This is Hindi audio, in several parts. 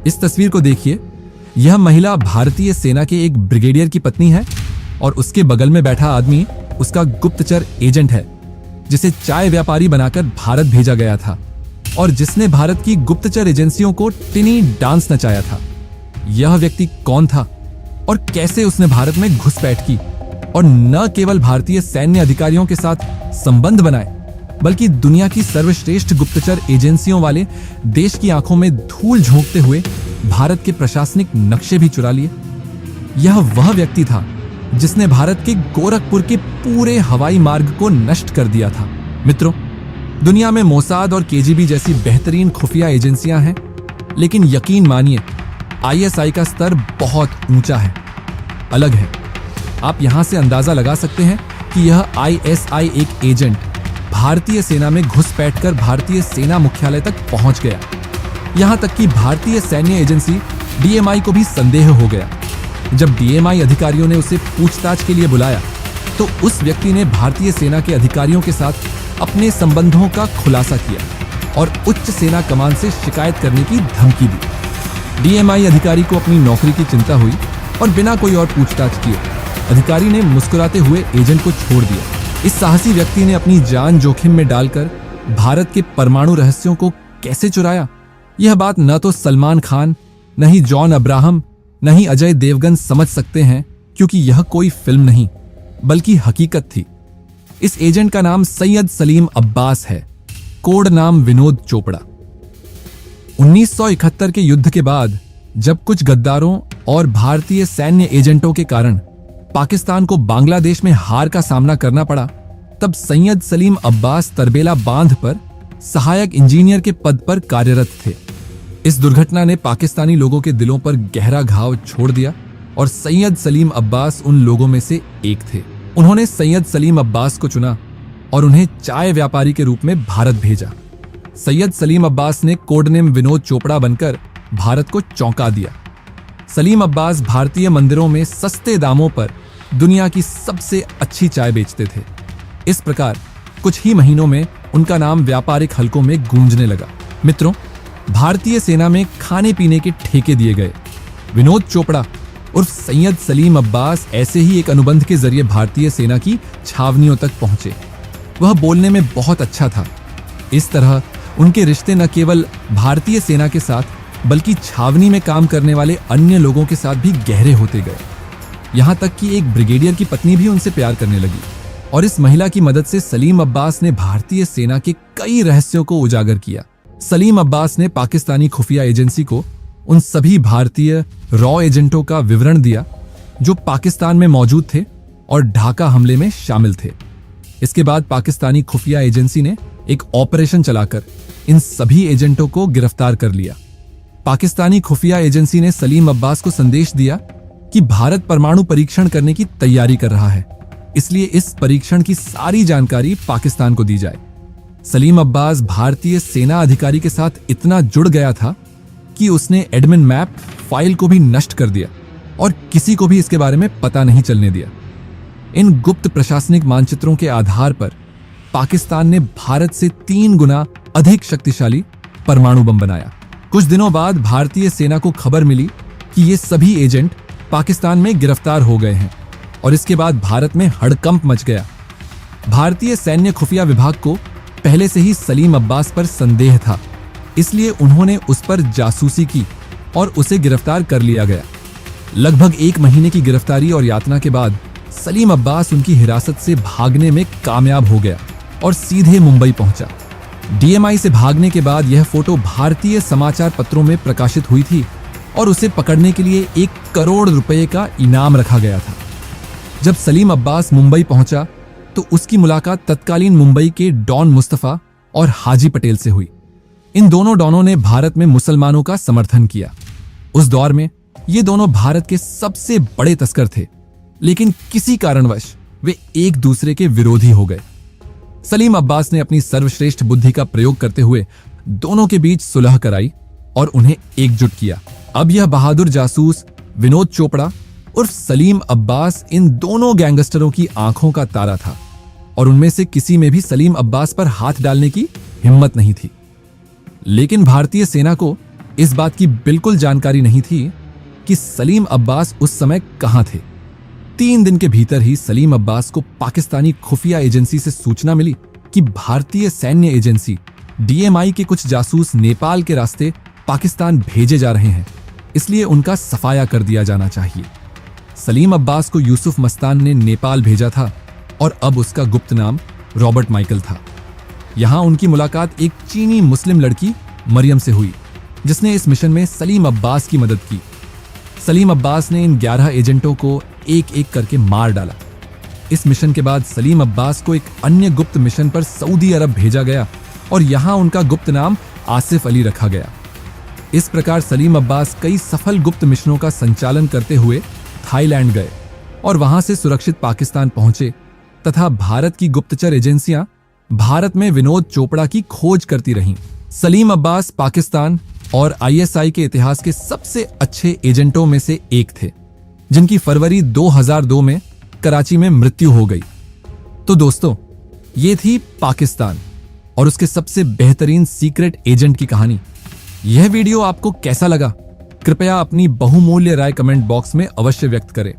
इस तस्वीर को देखिए। यह महिला भारतीय सेना के एक ब्रिगेडियर की पत्नी है और उसके बगल में बैठा आदमी उसका गुप्तचर एजेंट है, जिसे चाय व्यापारी बनाकर भारत भेजा गया था और जिसने भारत की गुप्तचर एजेंसियों को टिनी डांस नचाया था। यह व्यक्ति कौन था और कैसे उसने भारत में घुसपैठ की और न केवल भारतीय सैन्य अधिकारियों के साथ संबंध बनाए, बल्कि दुनिया की सर्वश्रेष्ठ गुप्तचर एजेंसियों वाले देश की आंखों में धूल झोंकते हुए भारत के प्रशासनिक नक्शे भी चुरा लिए। यह वह व्यक्ति था जिसने भारत के गोरखपुर के पूरे हवाई मार्ग को नष्ट कर दिया था। मित्रों, दुनिया में मोसाद और केजीबी जैसी बेहतरीन खुफिया एजेंसियां हैं, लेकिन यकीन मानिए आईएसआई का स्तर बहुत ऊंचा है, अलग है। आप यहां से अंदाजा लगा सकते हैं कि यह आईएसआई एक एजेंट भारतीय सेना में घुसपैठ कर भारतीय सेना मुख्यालय तक पहुंच गया। यहां तक कि भारतीय सैन्य एजेंसी डीएमआई को भी संदेह हो गया। जब डीएमआई अधिकारियों ने उसे पूछताछ के लिए बुलाया तो उस व्यक्ति ने भारतीय सेना के अधिकारियों के साथ अपने संबंधों का खुलासा किया और उच्च सेना कमान से शिकायत करने की धमकी दी। डीएमआई अधिकारी को अपनी नौकरी की चिंता हुई और बिना कोई और पूछताछ किए अधिकारी ने मुस्कुराते हुए एजेंट को छोड़ दिया। इस साहसी व्यक्ति ने अपनी जान जोखिम में डालकर भारत के परमाणु रहस्यों को कैसे चुराया, यह बात न तो सलमान खान, न ही जॉन अब्राहम, न ही अजय देवगन समझ सकते हैं, क्योंकि यह कोई फिल्म नहीं बल्कि हकीकत थी। इस एजेंट का नाम सैयद सलीम अब्बास है, कोड नाम विनोद चोपड़ा। 1971 के युद्ध के बाद जब कुछ गद्दारों और भारतीय सैन्य एजेंटों के कारण पाकिस्तान को बांग्लादेश में हार का सामना करना पड़ा, तब सैयद सलीम अब्बास तरबेला बांध पर सहायक इंजीनियर के पद पर कार्यरत थे। इस दुर्घटना ने पाकिस्तानी लोगों के दिलों पर गहरा घाव छोड़ दिया और सैयद सलीम अब्बास उन लोगों में से एक थे। उन्होंने सैयद सलीम अब्बास को चुना और उन्हें चाय व्यापारी के रूप में भारत भेजा। सैयद सलीम अब्बास ने कोडनेम विनोद चोपड़ा बनकर भारत को चौंका दिया। सलीम अब्बास भारतीय मंदिरों में सस्ते दामों पर दुनिया की सबसे अच्छी चाय बेचते थे। इस प्रकार कुछ ही महीनों में उनका नाम व्यापारिक हलकों में गूंजने लगा। मित्रों, भारतीय सेना में खाने पीने के ठेके दिए गए। विनोद चोपड़ा उर्फ सैयद सलीम अब्बास ऐसे ही एक अनुबंध के जरिए भारतीय सेना की छावनियों तक पहुंचे। वह बोलने में बहुत अच्छा था। इस तरह उनके रिश्ते न केवल भारतीय सेना के साथ बल्कि छावनी में काम करने वाले अन्य लोगों के साथ भी गहरे होते गए। यहां तक कि एक ब्रिगेडियर की पत्नी भी उनसे प्यार करने लगी और इस महिला की मदद से सलीम अब्बास ने भारतीय सेना के कई रहस्यों को उजागर किया। सलीम अब्बास ने पाकिस्तानी खुफिया एजेंसी को उन सभी भारतीय रॉ एजेंटों का विवरण दिया जो पाकिस्तान में मौजूद थे और ढाका हमले में शामिल थे। इसके बाद पाकिस्तानी खुफिया एजेंसी ने एक ऑपरेशन चलाकर इन सभी एजेंटों को गिरफ्तार कर लिया। पाकिस्तानी खुफिया एजेंसी ने सलीम अब्बास को संदेश दिया कि भारत परमाणु परीक्षण करने की तैयारी कर रहा है, इसलिए इस परीक्षण की सारी जानकारी पाकिस्तान को दी जाए। सलीम अब्बास भारतीय सेना अधिकारी के साथ इतना जुड़ गया था कि उसने एडमिन मैप फाइल को भी नष्ट कर दिया और किसी को भी इसके बारे में पता नहीं चलने दिया। इन गुप्त प्रशासनिक मानचित्रों के आधार पर पाकिस्तान ने भारत से 3 गुना अधिक शक्तिशाली परमाणु बम बनाया। कुछ दिनों बाद भारतीय सेना को खबर मिली कि ये सभी एजेंट पाकिस्तान में गिरफ्तार हो गए हैं और इसके बाद भारत में हड़कंप मच गया। भारतीय सैन्य खुफिया विभाग को पहले से ही सलीम अब्बास पर संदेह था, इसलिए उन्होंने उस पर जासूसी की और उसे गिरफ्तार कर लिया गया। लगभग 1 महीने की गिरफ्तारी और यातना के बाद सलीम अब्बास उनकी हिरासत से भागने में कामयाब हो गया और सीधे मुंबई पहुंचा। डीएमआई से भागने के बाद यह फोटो भारतीय समाचार पत्रों में प्रकाशित हुई थी और उसे पकड़ने के लिए 1 करोड़ रुपए का इनाम रखा गया था। जब सलीम अब्बास मुंबई पहुंचा तो उसकी मुलाकात तत्कालीन मुंबई के डॉन मुस्तफा और हाजी पटेल से हुई। इन दोनों डॉनों ने भारत में मुसलमानों का समर्थन किया। उस दौर में ये दोनों भारत के सबसे बड़े तस्कर थे, लेकिन किसी कारणवश वे एक दूसरे के विरोधी हो गए। सलीम अब्बास ने अपनी सर्वश्रेष्ठ बुद्धि का प्रयोग करते हुए दोनों के बीच सुलह कराई और उन्हें एकजुट किया। अब यह बहादुर जासूस विनोद चोपड़ा उर्फ सलीम अब्बास इन दोनों गैंगस्टरों की आंखों का तारा था और उनमें से किसी में भी सलीम अब्बास पर हाथ डालने की हिम्मत नहीं थी। लेकिन भारतीय सेना को इस बात की बिल्कुल जानकारी नहीं थी कि सलीम अब्बास उस समय कहां थे। 3 दिन के भीतर ही सलीम अब्बास को पाकिस्तानी खुफिया एजेंसी से सूचना मिली कि भारतीय सैन्य एजेंसी DMI के कुछ जासूस नेपाल के रास्ते पाकिस्तान भेजे जा रहे हैं, इसलिए उनका सफाया कर दिया जाना चाहिए। सलीम अब्बास को यूसुफ मस्तान ने नेपाल भेजा था और अब उसका गुप्त नाम रॉबर्ट माइकल था। यहां उनकी मुलाकात एक चीनी मुस्लिम लड़की मरियम से हुई, जिसने इस मिशन में सलीम अब्बास की मदद की। सलीम अब्बास ने इन 11 एजेंटों को एक एक करके मार डाला। इस मिशन के बाद सलीम अब्बास को एक अन्य गुप्त मिशन पर सऊदी अरब भेजा गया और यहां उनका गुप्त नाम आसिफ अली रखा गया। इस प्रकार सलीम अब्बास कई सफल गुप्त मिशनों का संचालन करते हुए थाईलैंड गए और वहां से सुरक्षित पाकिस्तान पहुंचे तथा भारत की गुप्तचर एजेंसियां भारत में विनोद चोपड़ा की खोज करती रहीं। सलीम अब्बास पाकिस्तान और ISI के इतिहास के सबसे अच्छे एजेंटों में से एक थे, जिनकी फरवरी 2002 में कराची में मृत्यु हो गई। तो दोस्तों, ये थी पाकिस्तान और उसके सबसे बेहतरीन सीक्रेट एजेंट की कहानी। यह वीडियो आपको कैसा लगा? कृपया अपनी बहुमूल्य राय कमेंट बॉक्स में अवश्य व्यक्त करें।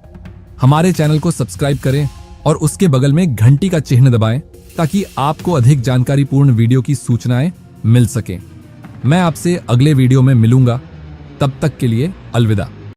हमारे चैनल को सब्सक्राइब करें और उसके बगल में घंटी का चिन्ह दबाएं ताकि आपको अधिक जानकारीपूर्ण वीडियो की सूचनाएं मिल सकें। मैं आपसे अगले वीडियो में मिलूंगा। तब तक के लिए अलविदा।